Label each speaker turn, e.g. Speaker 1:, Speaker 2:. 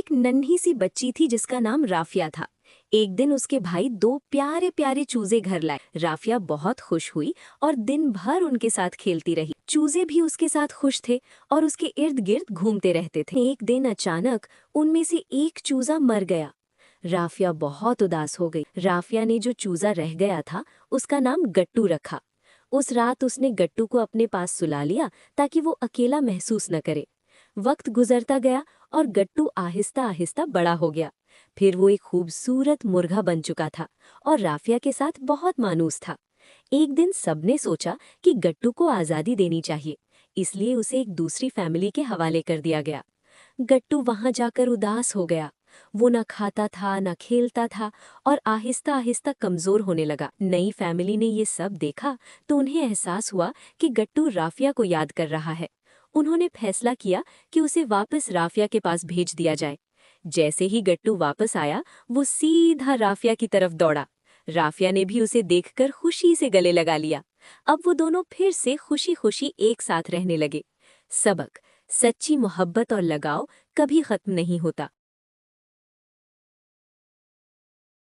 Speaker 1: एक नन्ही सी बच्ची थी जिसका नाम राफिया था। एक दिन उसके भाई दो प्यारे प्यारे चूजे घर लाए। राफिया बहुत खुश हुई और दिन भर उनके साथ खेलती रही। चूजे भी उसके साथ खुश थे और उसके इर्द गिर्द घूमते रहते थे। एक दिन अचानक उनमें से एक चूजा मर गया। राफिया बहुत उदास हो गई। राफिया ने जो चूजा रह गया था उसका नाम गट्टू रखा। उस रात उसने गट्टू को अपने पास सुला लिया ताकि वो अकेला महसूस न करे। वक्त गुजरता गया और गट्टू आहिस्ता आहिस्ता बड़ा हो गया। फिर वो एक खूबसूरत मुर्गा बन चुका था और राफिया के साथ बहुत मानूस था। एक दिन सबने सोचा कि गट्टू को आज़ादी देनी चाहिए, इसलिए उसे एक दूसरी फैमिली के हवाले कर दिया गया। गट्टू वहां जाकर उदास हो गया। वो न खाता था न खेलता था और आहिस्ता आहिस्ता कमजोर होने लगा। नई फैमिली ने ये सब देखा तो उन्हें एहसास हुआ कि गट्टू राफिया को याद कर रहा है। उन्होंने फैसला किया कि उसे वापस राफिया के पास भेज दिया जाए। जैसे ही गट्टू वापस आया वो सीधा राफिया की तरफ दौड़ा। राफिया ने भी उसे देखकर खुशी से गले लगा लिया। अब वो दोनों फिर से खुशी खुशी एक साथ रहने लगे। सबक: सच्ची मोहब्बत और लगाव कभी खत्म नहीं होता।